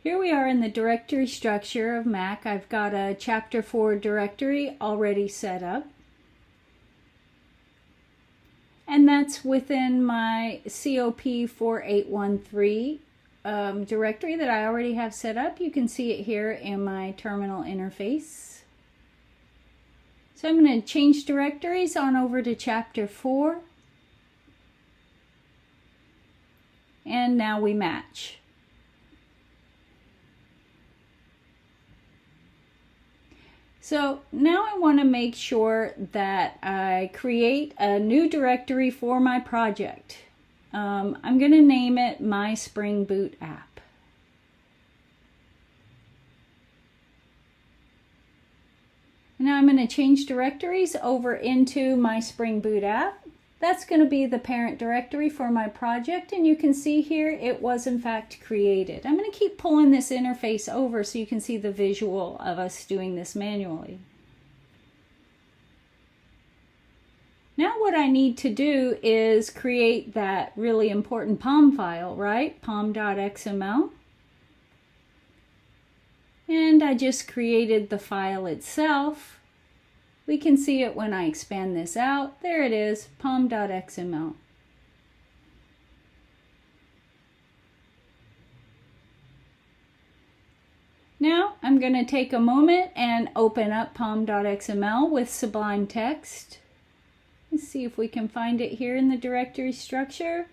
Here we are in the directory structure of Mac. I've got a Chapter 4 directory already set up. And that's within my COP4813 directory that I already have set up. You can see it here in my terminal interface. So I'm going to change directories on over to Chapter 4. And now we match. So now I want to make sure that I create a new directory for my project. I'm going to name it My Spring Boot App. Now I'm going to change directories over into My Spring Boot App. That's going to be the parent directory for my project, and you can see here it was in fact created. I'm going to keep pulling this interface over so you can see the visual of us doing this manually. Now what I need to do is create that really important POM file, right? pom.xml. And I just created the file itself. We can see it when I expand this out. There it is, pom.xml. Now I'm going to take a moment and open up pom.xml with Sublime Text. Let's see if we can find it here in the directory structure.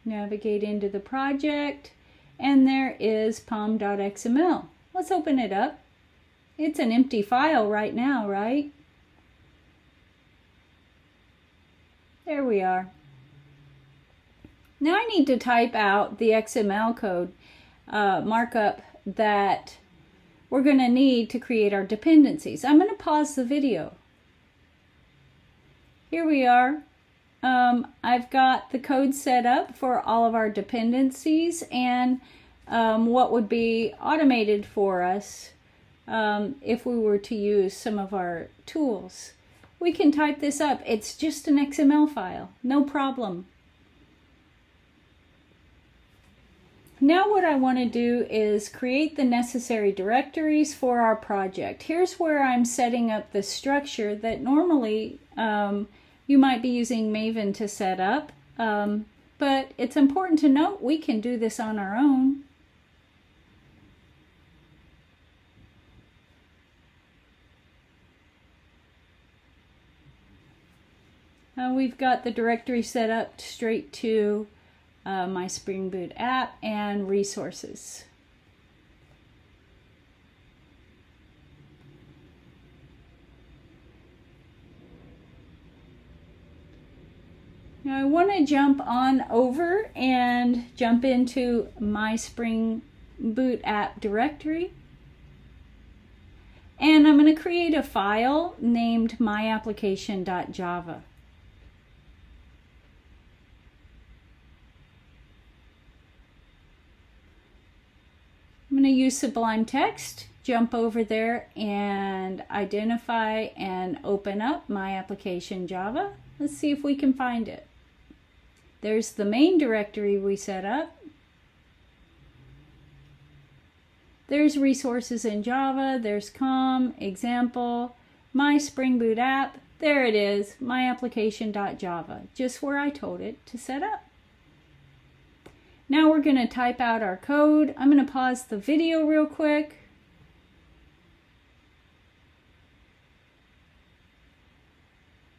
Navigate into the project, and there is pom.xml. Let's open it up. It's an empty file right now, right? There we are. Now I need to type out the XML code markup that we're going to need to create our dependencies. I'm going to pause the video. Here we are. I've got the code set up for all of our dependencies and what would be automated for us if we were to use some of our tools. We can type this up. It's just an XML file, no problem. Now what I want to do is create the necessary directories for our project. Here's where I'm setting up the structure that normally you might be using Maven to set up, but it's important to note we can do this on our own. We've got the directory set up straight to My Spring Boot App and resources. Now I want to jump on over and jump into My Spring Boot App directory. And I'm going to create a file named myapplication.java. I'm going to use Sublime Text, jump over there and identify and open up My Application Java. Let's see if we can find it. There's the main directory we set up. There's resources in Java, there's COM, example, My Spring Boot App. There it is, myapplication.java, just where I told it to set up. Now we're going to type out our code. I'm going to pause the video real quick.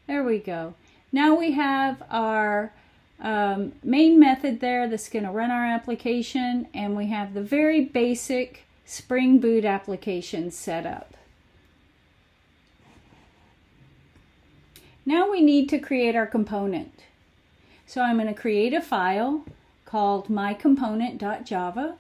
There we go. Now we have our main method there that's going to run our application, and we have the very basic Spring Boot application set up. Now we need to create our component. So I'm going to create a file called mycomponent.java.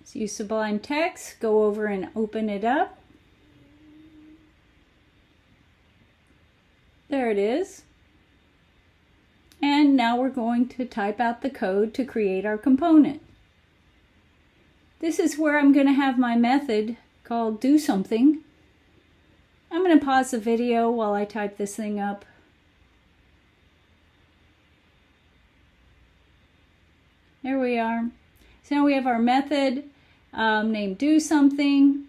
So use Sublime Text, go over and open it up. There it is. And now we're going to type out the code to create our component. This is where I'm going to have my method called do something. I'm going to pause the video while I type this thing up. There we are. So now we have our method named do something.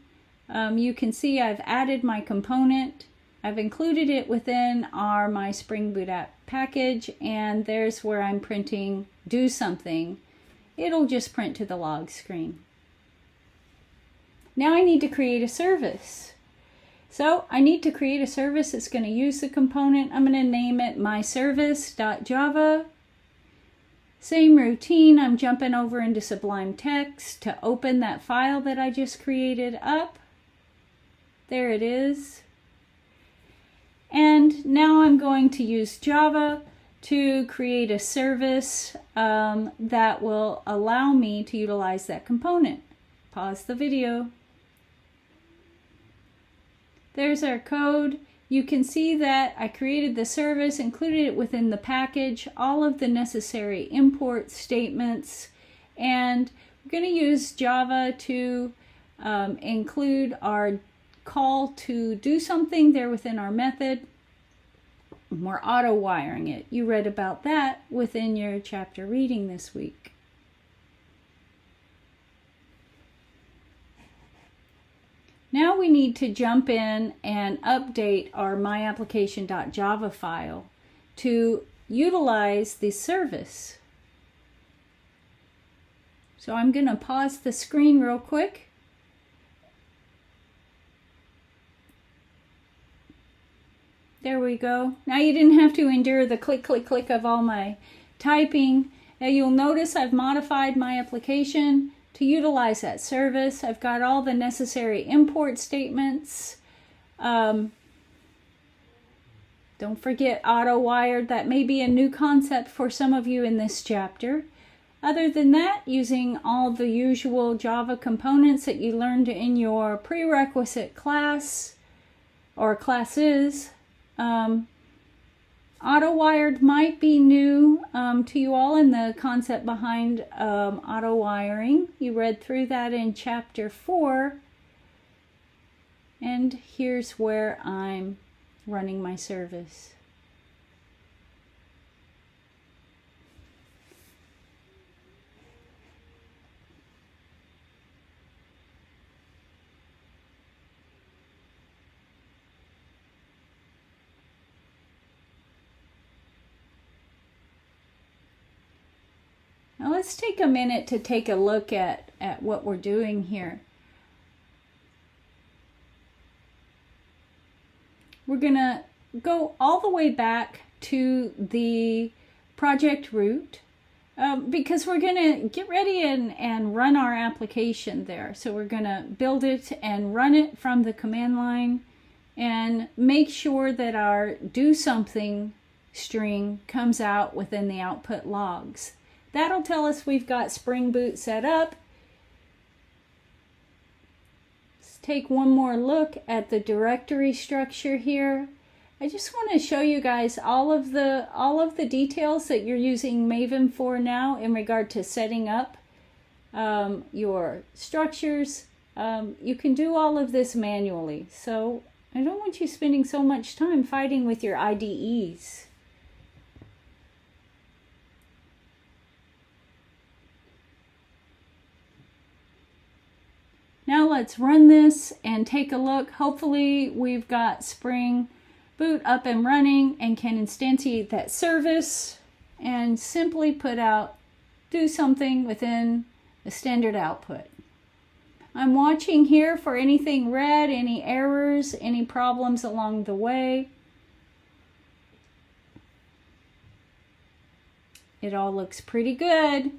You can see I've added my component. I've included it within our My Spring Boot app package, and there's where I'm printing do something. It'll just print to the log screen. Now I need to create a service. So I need to create a service that's going to use the component. I'm going to name it myservice.java. Same routine, I'm jumping over into Sublime Text to open that file that I just created up. There it is. And now I'm going to use Java to create a service that will allow me to utilize that component. Pause the video. There's our code. You can see that I created the service, included it within the package, all of the necessary import statements, and we're going to use Java to include our call to do something there within our method. We're auto wiring it. You read about that within your chapter reading this week. Now we need to jump in and update our myapplication.java file to utilize the service. So I'm going to pause the screen real quick. There we go. Now you didn't have to endure the click, click, click of all my typing. Now you'll notice I've modified my application to utilize that service. I've got all the necessary import statements. Don't forget auto-wired. That may be a new concept for some of you in this chapter. Other than that, using all the usual Java components that you learned in your prerequisite class or classes. Auto-wired might be new to you all in the concept behind auto-wiring. You read through that in chapter 4. And here's where I'm running my service. Now let's take a minute to take a look at what we're doing here. We're going to go all the way back to the project root because we're going to get ready and run our application there. So we're going to build it and run it from the command line and make sure that our do something string comes out within the output logs. That'll tell us we've got Spring Boot set up. Let's take one more look at the directory structure here. I just want to show you guys all of the details that you're using Maven for now in regard to setting up your structures. You can do all of this manually, so I don't want you spending so much time fighting with your IDEs. Now let's run this and take a look. Hopefully we've got Spring Boot up and running and can instantiate that service and simply put out do something within the standard output. I'm watching here for anything red, any errors, any problems along the way. It all looks pretty good.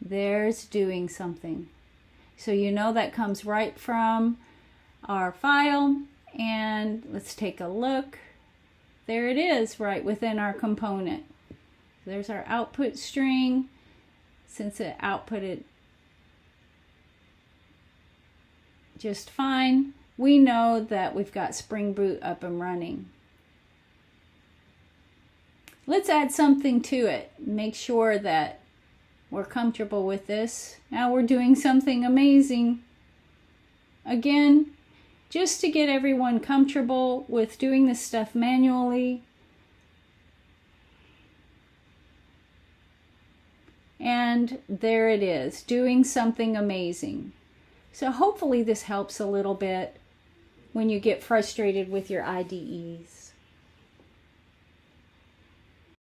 There's doing something. So you know that comes right from our file, and let's take a look. There it is right within our component. There's our output string. Since it outputted just fine, we know that we've got Spring Boot up and running. Let's add something to it. Make sure that we're comfortable with this. Now we're doing something amazing. Again, just to get everyone comfortable with doing this stuff manually. And there it is, doing something amazing. So hopefully this helps a little bit when you get frustrated with your IDEs.